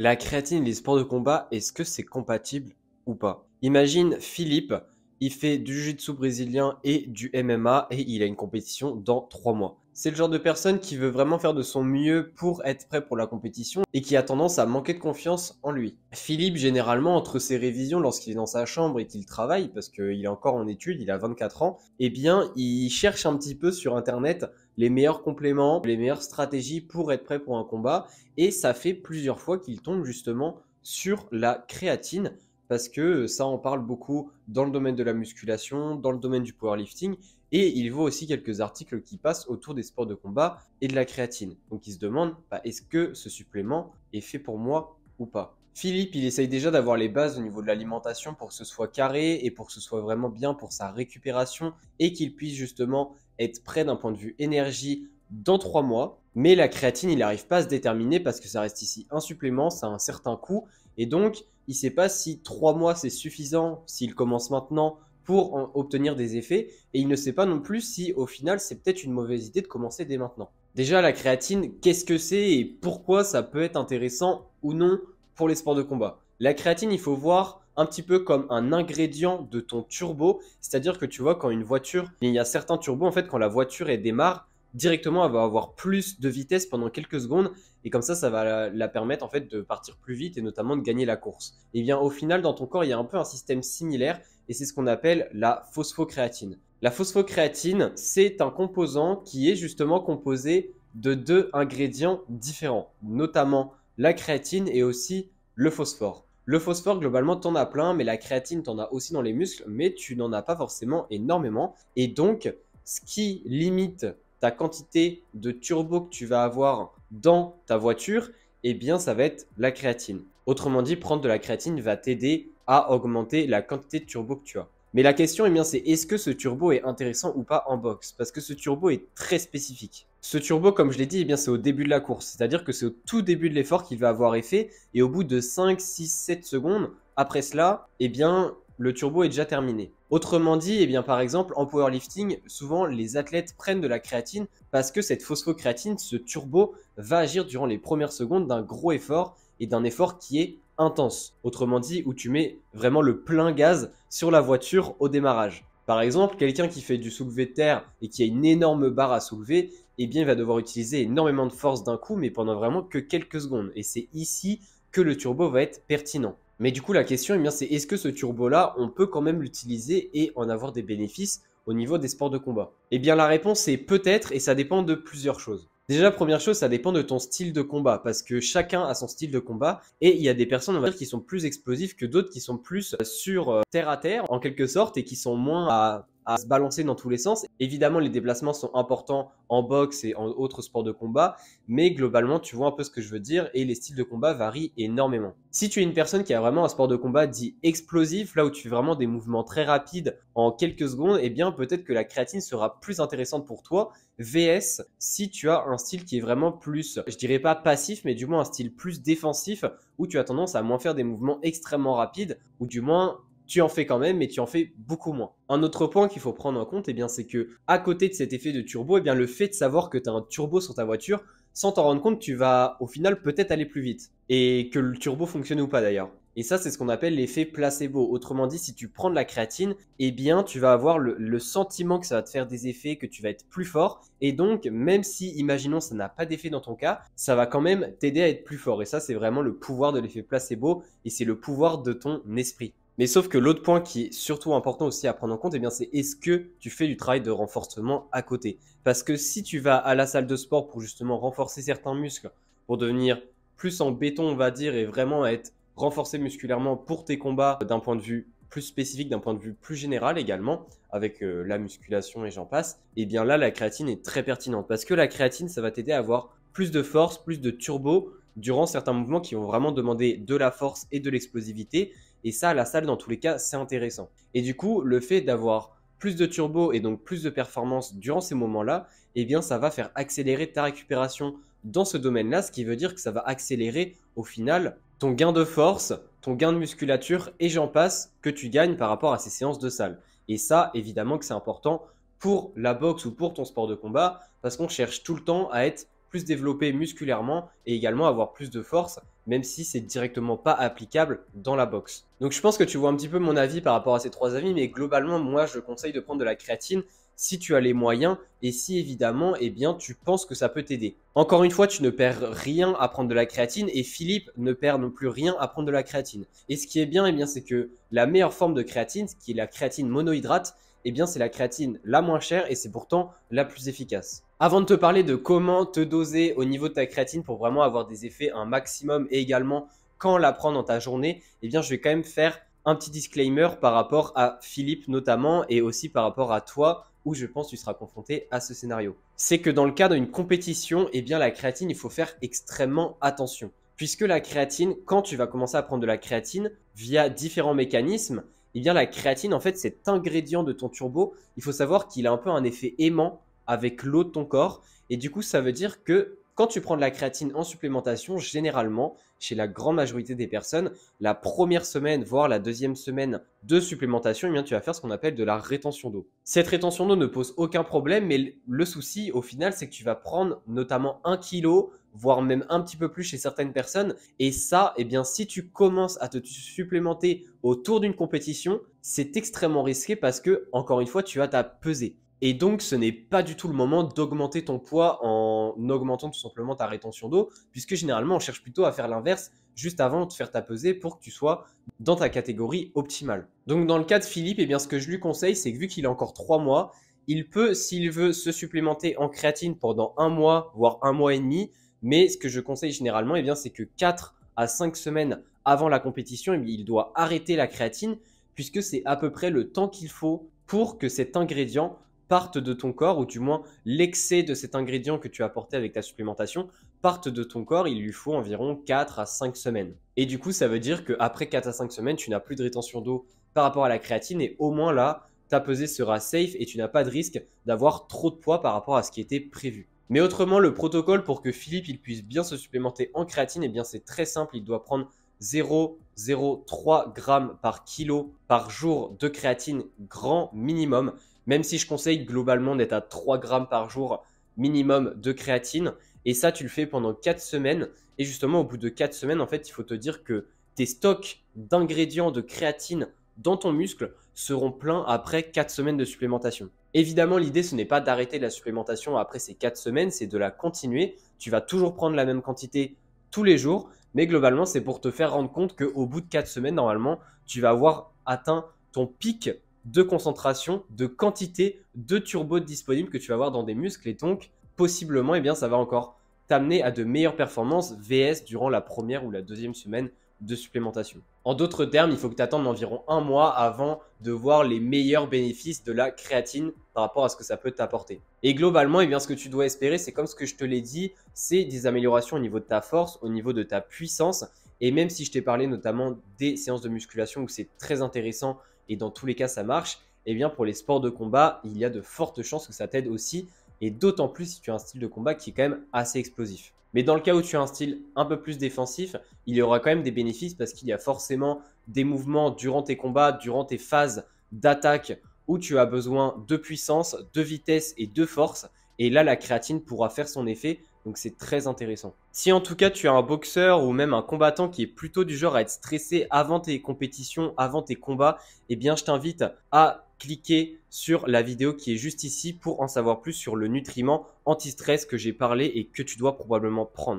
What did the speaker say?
La créatine et les sports de combat, est-ce que c'est compatible ou pas? Imagine Philippe, il fait du jiu-jitsu brésilien et du MMA et il a une compétition dans 3 mois. C'est le genre de personne qui veut vraiment faire de son mieux pour être prêt pour la compétition et qui a tendance à manquer de confiance en lui. Philippe, généralement, entre ses révisions, lorsqu'il est dans sa chambre et qu'il travaille, parce qu'il est encore en études, il a 24 ans, eh bien, il cherche un petit peu sur Internet les meilleurs compléments, les meilleures stratégies pour être prêt pour un combat. Et ça fait plusieurs fois qu'il tombe justement sur la créatine parce que ça en parle beaucoup dans le domaine de la musculation, dans le domaine du powerlifting et il voit aussi quelques articles qui passent autour des sports de combat et de la créatine. Donc il se demande est-ce que ce supplément est fait pour moi ou pas. Philippe, il essaye déjà d'avoir les bases au niveau de l'alimentation pour que ce soit carré et pour que ce soit vraiment bien pour sa récupération et qu'il puisse justement être prêt d'un point de vue énergie dans 3 mois. Mais la créatine, il n'arrive pas à se déterminer parce que ça reste ici un supplément, ça a un certain coût. Et donc, il ne sait pas si 3 mois c'est suffisant, s'il commence maintenant pour obtenir des effets. Et il ne sait pas non plus si au final c'est peut-être une mauvaise idée de commencer dès maintenant. Déjà, la créatine, qu'est-ce que c'est et pourquoi ça peut être intéressant ou non pour les sports de combat? La créatine, il faut voir un petit peu comme un ingrédient de ton turbo. C'est-à-dire que tu vois, quand une voiture, il y a certains turbos, en fait, quand la voiture elle démarre, directement, elle va avoir plus de vitesse pendant quelques secondes et comme ça va la permettre en fait de partir plus vite et notamment de gagner la course. Et bien au final, dans ton corps, il y a un peu un système similaire et c'est ce qu'on appelle la phosphocréatine. La phosphocréatine, c'est un composant qui est justement composé de deux ingrédients différents, notamment la créatine et aussi le phosphore. Le phosphore, globalement, t'en as plein, mais la créatine, t'en as aussi dans les muscles, mais tu n'en as pas forcément énormément. Et donc, ce qui limite ta quantité de turbo que tu vas avoir dans ta voiture, eh bien, ça va être la créatine. Autrement dit, prendre de la créatine va t'aider à augmenter la quantité de turbo que tu as. Mais la question, eh bien, c'est est-ce que ce turbo est intéressant ou pas en boxe? Parce que ce turbo est très spécifique. Ce turbo, comme je l'ai dit, eh bien, c'est au début de la course. C'est-à-dire que c'est au tout début de l'effort qu'il va avoir effet. Et au bout de 5, 6, 7 secondes, après cela, eh bien, le turbo est déjà terminé. Autrement dit, eh bien, par exemple, en powerlifting, souvent les athlètes prennent de la créatine parce que cette phosphocréatine, ce turbo, va agir durant les premières secondes d'un gros effort et d'un effort qui est intense. Autrement dit, où tu mets vraiment le plein gaz sur la voiture au démarrage. Par exemple, quelqu'un qui fait du soulevé de terre et qui a une énorme barre à soulever, eh bien, il va devoir utiliser énormément de force d'un coup, mais pendant vraiment que quelques secondes. Et c'est ici que le turbo va être pertinent. Mais du coup, la question, eh bien, c'est est-ce que ce turbo-là, on peut quand même l'utiliser et en avoir des bénéfices au niveau des sports de combat? Eh bien, la réponse est peut-être et ça dépend de plusieurs choses. Déjà, première chose, ça dépend de ton style de combat parce que chacun a son style de combat et il y a des personnes, on va dire, qui sont plus explosives que d'autres qui sont plus sur terre à terre en quelque sorte et qui sont moins à se balancer dans tous les sens. Évidemment, les déplacements sont importants en boxe et en autres sports de combat, mais globalement, tu vois un peu ce que je veux dire et les styles de combat varient énormément. Si tu es une personne qui a vraiment un sport de combat dit explosif, là où tu fais vraiment des mouvements très rapides en quelques secondes, eh bien peut-être que la créatine sera plus intéressante pour toi. VS, si tu as un style qui est vraiment plus, je dirais pas passif, mais du moins un style plus défensif, où tu as tendance à moins faire des mouvements extrêmement rapides, ou du moins tu en fais quand même, mais tu en fais beaucoup moins. Un autre point qu'il faut prendre en compte, eh bien, c'est que à côté de cet effet de turbo, eh bien, le fait de savoir que tu as un turbo sur ta voiture, sans t'en rendre compte, tu vas au final peut-être aller plus vite. Et que le turbo fonctionne ou pas d'ailleurs. Et ça, c'est ce qu'on appelle l'effet placebo. Autrement dit, si tu prends de la créatine, eh bien, tu vas avoir le sentiment que ça va te faire des effets, que tu vas être plus fort. Et donc, même si, imaginons, ça n'a pas d'effet dans ton cas, ça va quand même t'aider à être plus fort. Et ça, c'est vraiment le pouvoir de l'effet placebo et c'est le pouvoir de ton esprit. Mais sauf que l'autre point qui est surtout important aussi à prendre en compte, eh bien, c'est est-ce que tu fais du travail de renforcement à côté? Parce que si tu vas à la salle de sport pour justement renforcer certains muscles, pour devenir plus en béton, on va dire, et vraiment être renforcé musculairement pour tes combats d'un point de vue plus spécifique, d'un point de vue plus général également, avec la musculation et j'en passe, et bien là, la créatine est très pertinente. Parce que la créatine, ça va t'aider à avoir plus de force, plus de turbo durant certains mouvements qui vont vraiment demander de la force et de l'explosivité. Et ça, à la salle, dans tous les cas, c'est intéressant. Et du coup, le fait d'avoir plus de turbo et donc plus de performance durant ces moments-là, eh bien, ça va faire accélérer ta récupération dans ce domaine-là, ce qui veut dire que ça va accélérer au final ton gain de force, ton gain de musculature et j'en passe que tu gagnes par rapport à ces séances de salle. Et ça, évidemment que c'est important pour la boxe ou pour ton sport de combat parce qu'on cherche tout le temps à être plus développé musculairement et également avoir plus de force, même si c'est directement pas applicable dans la boxe. Donc je pense que tu vois un petit peu mon avis par rapport à ces 3 avis, mais globalement, moi, je conseille de prendre de la créatine si tu as les moyens et si évidemment, eh bien, tu penses que ça peut t'aider. Encore une fois, tu ne perds rien à prendre de la créatine et Philippe ne perd non plus rien à prendre de la créatine. Et ce qui est bien, eh bien, c'est que la meilleure forme de créatine, qui est la créatine monohydrate, eh bien, c'est la créatine la moins chère et c'est pourtant la plus efficace. Avant de te parler de comment te doser au niveau de ta créatine pour vraiment avoir des effets un maximum et également quand la prendre dans ta journée, eh bien, je vais quand même faire un petit disclaimer par rapport à Philippe notamment et aussi par rapport à toi où je pense que tu seras confronté à ce scénario. C'est que dans le cadre d'une compétition, eh bien, la créatine, il faut faire extrêmement attention. Puisque la créatine, quand tu vas commencer à prendre de la créatine via différents mécanismes, eh bien, la créatine, en fait, cet ingrédient de ton turbo, il faut savoir qu'il a un peu un effet aimant avec l'eau de ton corps. Et du coup, ça veut dire que quand tu prends de la créatine en supplémentation, généralement, chez la grande majorité des personnes, la première semaine, voire la deuxième semaine de supplémentation, eh bien, tu vas faire ce qu'on appelle de la rétention d'eau. Cette rétention d'eau ne pose aucun problème, mais le souci, au final, c'est que tu vas prendre notamment 1 kg, voire même un petit peu plus chez certaines personnes. Et ça, eh bien, si tu commences à te supplémenter autour d'une compétition, c'est extrêmement risqué parce que, encore une fois, tu as ta pesée. Et donc, ce n'est pas du tout le moment d'augmenter ton poids en augmentant tout simplement ta rétention d'eau, puisque généralement, on cherche plutôt à faire l'inverse juste avant de faire ta pesée pour que tu sois dans ta catégorie optimale. Donc, dans le cas de Philippe, eh bien, ce que je lui conseille, c'est que vu qu'il a encore 3 mois, il peut, s'il veut, se supplémenter en créatine pendant 1 mois, voire 1 mois et demi. Mais ce que je conseille généralement, eh bien, c'est que 4 à 5 semaines avant la compétition, eh bien, il doit arrêter la créatine, puisque c'est à peu près le temps qu'il faut pour que cet ingrédient parte de ton corps, ou du moins l'excès de cet ingrédient que tu as apporté avec ta supplémentation parte de ton corps. Il lui faut environ 4 à 5 semaines. Et du coup, ça veut dire qu'après 4 à 5 semaines, tu n'as plus de rétention d'eau par rapport à la créatine et au moins là, ta pesée sera safe et tu n'as pas de risque d'avoir trop de poids par rapport à ce qui était prévu. Mais autrement, le protocole pour que Philippe il puisse bien se supplémenter en créatine, eh bien c'est très simple. Il doit prendre 0,03 g par kilo par jour de créatine grand minimum. Même si je conseille globalement d'être à 3 grammes par jour minimum de créatine. Et ça, tu le fais pendant 4 semaines. Et justement, au bout de 4 semaines, en fait, il faut te dire que tes stocks d'ingrédients de créatine dans ton muscle seront pleins après 4 semaines de supplémentation. Évidemment, l'idée, ce n'est pas d'arrêter la supplémentation après ces 4 semaines, c'est de la continuer. Tu vas toujours prendre la même quantité tous les jours. Mais globalement, c'est pour te faire rendre compte qu'au bout de 4 semaines, normalement, tu vas avoir atteint ton pic de concentration, de quantité de turbo disponible que tu vas avoir dans des muscles et donc possiblement eh bien, ça va encore t'amener à de meilleures performances VS durant la première ou la deuxième semaine de supplémentation. En d'autres termes, il faut que tu attendes environ 1 mois avant de voir les meilleurs bénéfices de la créatine par rapport à ce que ça peut t'apporter. Et globalement, eh bien, ce que tu dois espérer, c'est comme ce que je te l'ai dit, c'est des améliorations au niveau de ta force, au niveau de ta puissance. Et même si je t'ai parlé notamment des séances de musculation où c'est très intéressant et dans tous les cas ça marche, eh bien pour les sports de combat, il y a de fortes chances que ça t'aide aussi et d'autant plus si tu as un style de combat qui est quand même assez explosif. Mais dans le cas où tu as un style un peu plus défensif, il y aura quand même des bénéfices parce qu'il y a forcément des mouvements durant tes combats, durant tes phases d'attaque où tu as besoin de puissance, de vitesse et de force. Et là, la créatine pourra faire son effet. Donc c'est très intéressant. Si en tout cas tu es un boxeur ou même un combattant qui est plutôt du genre à être stressé avant tes compétitions, avant tes combats, eh bien je t'invite à cliquer sur la vidéo qui est juste ici pour en savoir plus sur le nutriment anti-stress que j'ai parlé et que tu dois probablement prendre.